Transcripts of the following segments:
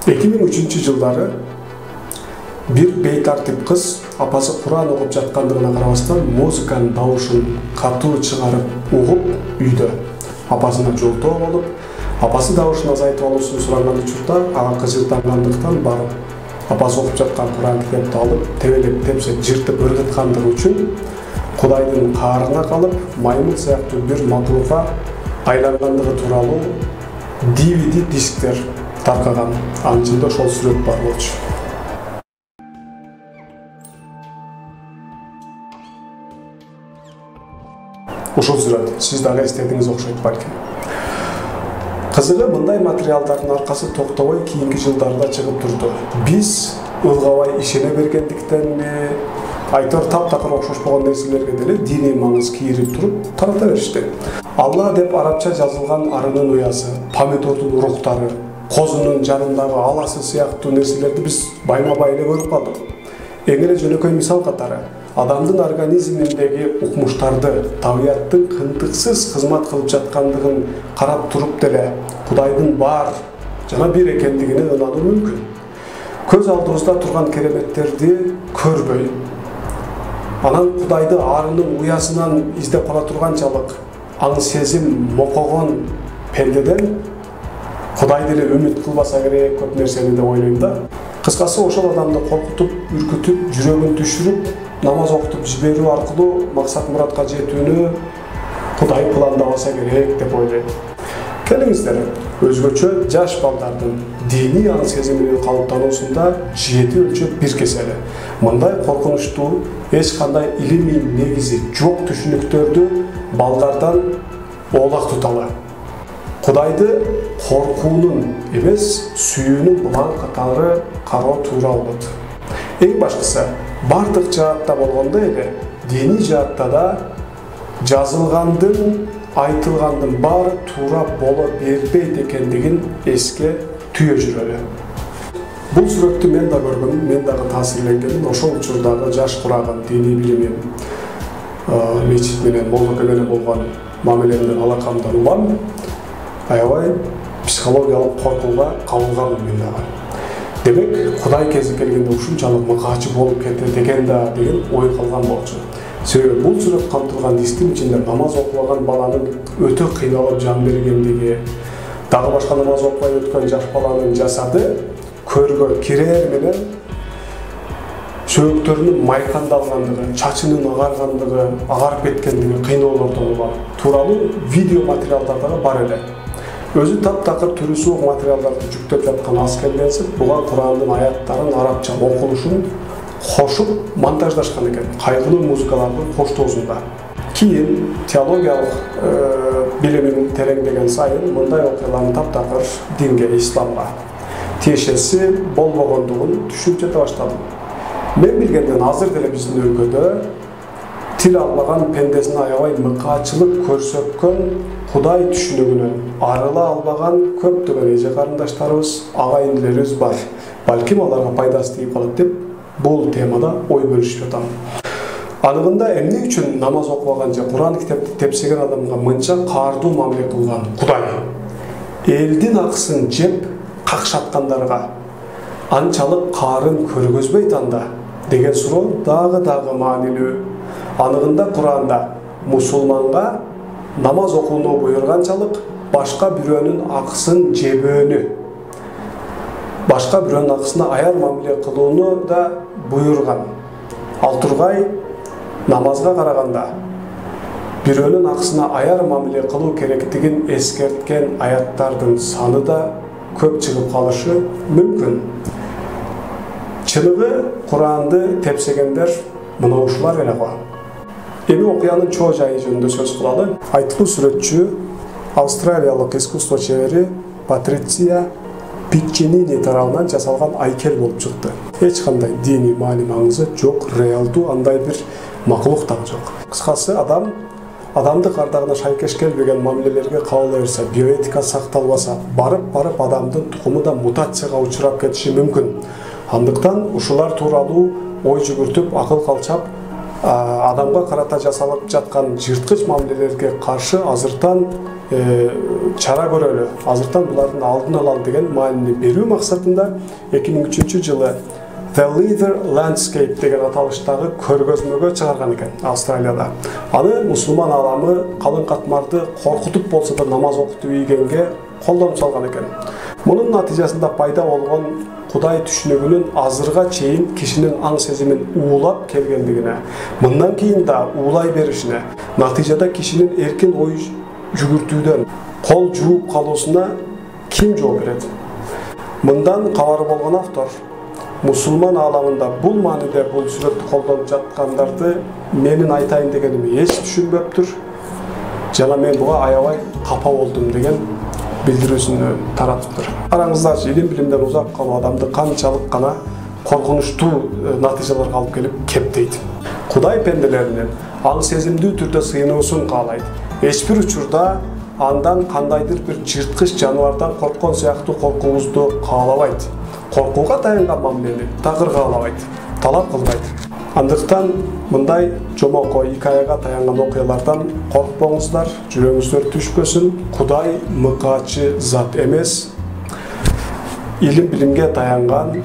2003-жылдары bir бейтартип кыз апасы Куран окуп жаткандыгына карабастан музыканын дауышын катуу чыгарып угуп үйдө апасына жолтоо болуп, апасы дауышын азайтып алуусун сураган учурда ага кыжыртангандыктан барып апасы окуп жаткан Куран китепти алып тебелеп тепсе жыртып ыргыткандыгы үчүн Кудайдын каарына калып, маймыл сыяктуу бир макулукка айлангандыгы тууралуу DVD дисктер таркаган. Анын ичинде ошол сүрөт бар болчу. Ошол сүрөт сиз дагы эстедиңиз окшойт балким. Кызыгы мындай материалдардын аркасы токтобой кийинки жылдарда чыгып турду. Биз ылгабай ишене бергендиктенби, айтор таптакыр окшошпогон нерселерге деле диний маңыз кийирип туруп тарата беришти. Алла деп арабча жазылган арынын уясы, помидордун уруктары, козунун жанындагы аласы сыяктуу нерселерди биз байма-бай эле көрүп калдык. Эң эле жөнөкөй мисал катары адамдын организминдеги укмуштарды, табияттын кынтыксыз кызмат кылып жаткандыгын карап туруп деле Кудайдын бар жана бир экендигине ынануу мүмкүн. Көз алдыбызда турган кереметтерди көрбөй, анан Кудайды арынын уясынан издеп кала турганчалык аң сезим мокогон пендеден Кудай деле үмүт кылбаса керек көп нерсени деп ойлойм да. Кыскасы ошол адамды коркутуп, үркүтүп, жүрөгүн түшүрүп, намаз окутуп жиберүү аркылуу максат муратка жетүүнү Кудай пландабаса керек деп ойлойм. Келиңиздер, өзгөчө жаш балдардын диний аң сезиминин калыптануусунда 7 өлчөп бир кеселе. Мындай коркунучтуу, эч кандай илимий негизи жок түшүнүктөрдү балдардан оолак туталы. Кудайды коркуунун эмес, сүйүүнүн булаң катары кароо туура болот. Эң башкысы, бардык жаатта болгондой эле, диний жаатта да жазылгандын, айтылгандын баары туура боло бербейт экендигин эске түйө жүрөлү. Бул сүрөттү мен да көргөм, мен дагы таасирленгенмин. Ошол учурдагы жаш кураган диний билимим, мечит менен, молдоке менен болгон мамилемден алакамдан улам, аябай психологиялык коркууга кабылганмын мен дагы. Демек, Кудай кези келгенде ушунчалык мыкаачы болуп кетет экен да деген ой калган болчу. Себеби бул сүрөт камтылган дистин ичинде намаз окубаган баланын өтө кыйналып жан бергендиги, дагы башка намаз окубай өткөн жаш баланын жасады көргө кирер менен сөөктөрүнүн майкандалгандыгы, чачынын агаргандыгы, агарып кеткендиги, кыйноолордон улам тууралуу видео материалдар бар эле. Өзү таптакыр түрү суук материалдарды жүктөп жаткан аз келгенсип, буга Курандын аяттарын арабча окулушун кошуп монтаждашкан экен, кайгылуу музыкалардын коштоосунда. Кийин теологиялык билимим тереңдеген сайын мындай окуялардын таптакыр динге, исламга тиешеси болбогондугун түшүнүп жете баштадым. Мен билгенден азыр деле биздин өлкөдө тил албаган пендесине аябай мыкаачылык көрсөткөн, Кудай түшүнүгүнөн арыла албаган көптөгөн эже карындаштарыбыз, агайындыларыбыз бар. Балким аларга пайдасы тийип калат деп бул темада ой бөлүшүп жатам. Анығында эмне үчүн намаз окубаган же Куран китепти тепсеген адамга мынча каардуу мамиле кылган Кудай? Элдин акысын жеп какшаткандарга анчалык каарын көргөзбөйт анда деген суроо дагы маанилүү. Анығында Куранда мусулманга намаз окууну буйруганчалык башка бирөөнүн акысын жебөөнү, башка бирөөнүн акысына аяр мамиле кылууну да буйруган. Ал тургай намазга караганда бирөөнүн акысына аяр мамиле кылуу керектигин эскерткен аяттардын саны да көп чыгып калышы мүмкүн. Чыныгы Куранды тепсегендер мына ушулар эле го. Эми окуянын чоо жайы жөнүндө сөз кылалы. Айтылуу сүрөтчү австралиялык искусство чебери Патриция Пиччинини тарабынан жасалган айкел болуп чыкты. Эч кандай диний маани маңызы жок, реалдуу андай бир макулук да жок. Кыскасы адамдык ардагына шайкеш келбеген мамилелерге кабыл берсе, биоэтика сакталбаса, барып адамдын тукуму да мутацияга учурап кетиши мүмкүн. Андыктан ушулар тууралуу ой жүгүртүп, акыл калчап адамга карата жасалып жаткан жырткыч мамилелерге каршы азыртан чара көрөлү, азыртан булардын алдын алалы деген маанини берүү максатында 2003 жылы The Leather Landscape деген аталыштагы көргөзмөгө чыгарган экен Австралияда. Аны мусулман аламы калың катмарды коркутуп болсо да намаз окутуп ийгенге колдонуп салган экен. Мунун натыйжасында пайда болгон Кудай түшүнүгүнүн азырга чейин кишинин аң сезимин уулап келгендигине, мындан кийин да уулай беришине, натыйжада кишинин эркин ой жүгүртүүдөн кол жууп калуусуна ким жооп берет? Мындан кабары болгон автор мусулман ааламында бул мааниде бул сүрөттү колдонуп жаткандарды менин айтайын дегеними эч түшүнбөптүр жана мен буга аябай капа болдум деген билдирүүсүн таратыптыр. Караңыздарчы, илим билимден узак калуу адамды канчалык гана коркунучтуу натыйжаларга алып келип кептейт. Кудай пенделеринин аң сезимдүү түрдө сыйынуусун каалайт. Эч бир учурда андан кандайдыр бир жырткыч жаныбардан корккон сыяктуу коркуубузду каалабайт. Коркууга таянган мамилени такыр каалабайт, талап кылбайт. Андыктан мындай жомокой икаяга таянган окуялардан коркпоңуздар, жүрөгүңүздөр түшпөсүн. Кудай мыкаачы зат эмес, илим билимге таянган,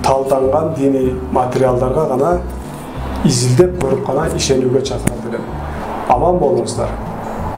талданган диний материалдарга гана изилдеп көрүп гана ишенүүгө чакырат элем. Аман болуңуздар.